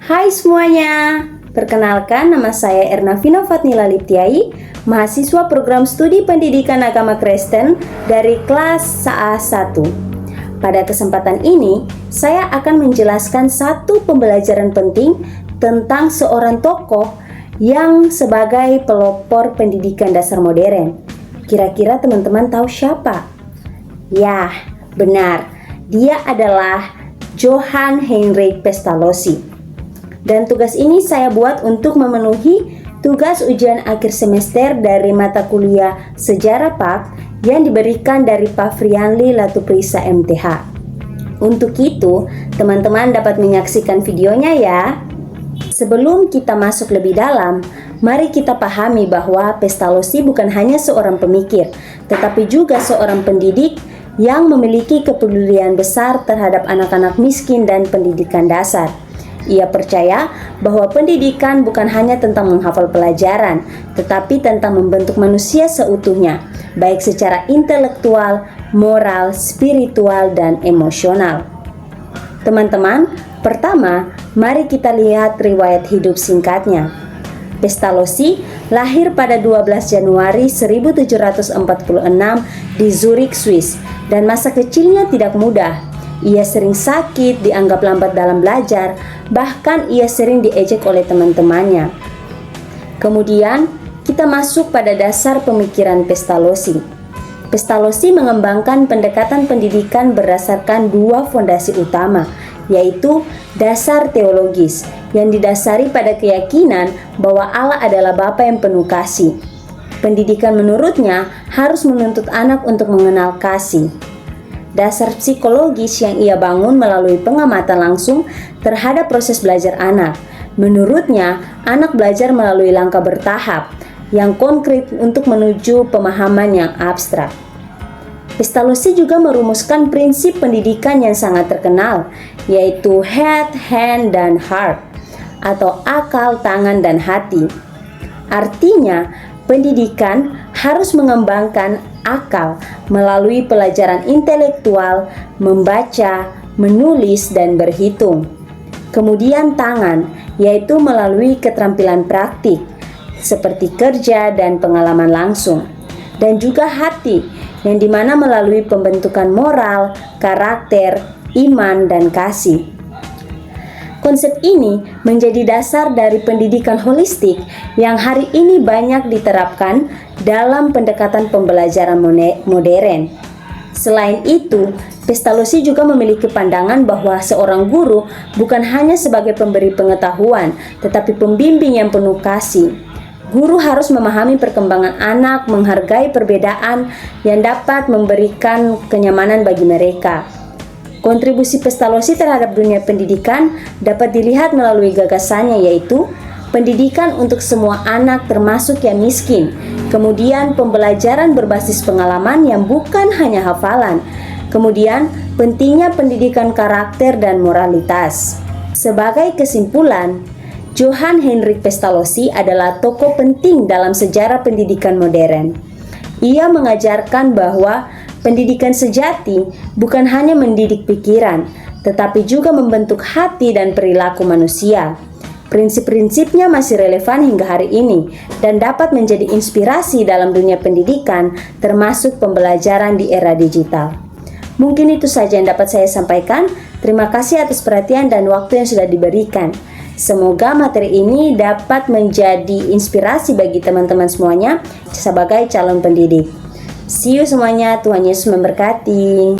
Hai semuanya, perkenalkan nama saya Ernavina Fatnila Liptiai, mahasiswa program studi pendidikan agama Kristen dari kelas SA 1. Pada kesempatan ini, saya akan menjelaskan satu pembelajaran penting tentang seorang tokoh yang sebagai pelopor pendidikan dasar modern. Kira-kira teman-teman tahu siapa? Ya, benar, dia adalah Johann Heinrich Pestalozzi. Dan tugas ini saya buat untuk memenuhi tugas ujian akhir semester dari mata kuliah Sejarah PAK yang diberikan dari Pak Frianli Latuprisa MTH. Untuk itu, teman-teman dapat menyaksikan videonya ya. Sebelum kita masuk lebih dalam, mari kita pahami bahwa Pestalozzi bukan hanya seorang pemikir, tetapi juga seorang pendidik yang memiliki kepedulian besar terhadap anak-anak miskin dan pendidikan dasar. Ia percaya bahwa pendidikan bukan hanya tentang menghafal pelajaran, tetapi tentang membentuk manusia seutuhnya, baik secara intelektual, moral, spiritual, dan emosional. Teman-teman, pertama, mari kita lihat riwayat hidup singkatnya. Pestalozzi lahir pada 12 Januari 1746 di Zurich, Swiss, dan masa kecilnya tidak mudah. Ia sering sakit, dianggap lambat dalam belajar, bahkan ia sering diejek oleh teman-temannya. Kemudian, kita masuk pada dasar pemikiran Pestalozzi. Pestalozzi mengembangkan pendekatan pendidikan berdasarkan dua fondasi utama, yaitu dasar teologis, yang didasari pada keyakinan bahwa Allah adalah Bapa yang penuh kasih. Pendidikan menurutnya harus menuntut anak untuk mengenal kasih. Dasar psikologis yang ia bangun melalui pengamatan langsung terhadap proses belajar anak. Menurutnya, anak belajar melalui langkah bertahap yang konkret untuk menuju pemahaman yang abstrak. Pestalozzi juga merumuskan prinsip pendidikan yang sangat terkenal, yaitu head, hand, dan heart, atau akal, tangan, dan hati. Artinya, pendidikan harus mengembangkan akal melalui pelajaran intelektual, membaca, menulis, dan berhitung. Kemudian tangan, yaitu melalui keterampilan praktik, seperti kerja dan pengalaman langsung. Dan juga hati, yang dimana melalui pembentukan moral, karakter, iman, dan kasih. Konsep ini menjadi dasar dari pendidikan holistik yang hari ini banyak diterapkan dalam pendekatan pembelajaran modern. Selain itu, Pestalozzi juga memiliki pandangan bahwa seorang guru bukan hanya sebagai pemberi pengetahuan, tetapi pembimbing yang penuh kasih. Guru harus memahami perkembangan anak, menghargai perbedaan yang dapat memberikan kenyamanan bagi mereka. Kontribusi Pestalozzi terhadap dunia pendidikan dapat dilihat melalui gagasannya, yaitu pendidikan untuk semua anak termasuk yang miskin, kemudian pembelajaran berbasis pengalaman yang bukan hanya hafalan, kemudian pentingnya pendidikan karakter dan moralitas. Sebagai kesimpulan, Johann Heinrich Pestalozzi adalah tokoh penting dalam sejarah pendidikan modern. Ia mengajarkan bahwa pendidikan sejati bukan hanya mendidik pikiran, tetapi juga membentuk hati dan perilaku manusia. Prinsip-prinsipnya masih relevan hingga hari ini dan dapat menjadi inspirasi dalam dunia pendidikan, termasuk pembelajaran di era digital. Mungkin itu saja yang dapat saya sampaikan. Terima kasih atas perhatian dan waktu yang sudah diberikan. Semoga materi ini dapat menjadi inspirasi bagi teman-teman semuanya sebagai calon pendidik. See you semuanya, Tuhan Yesus memberkati.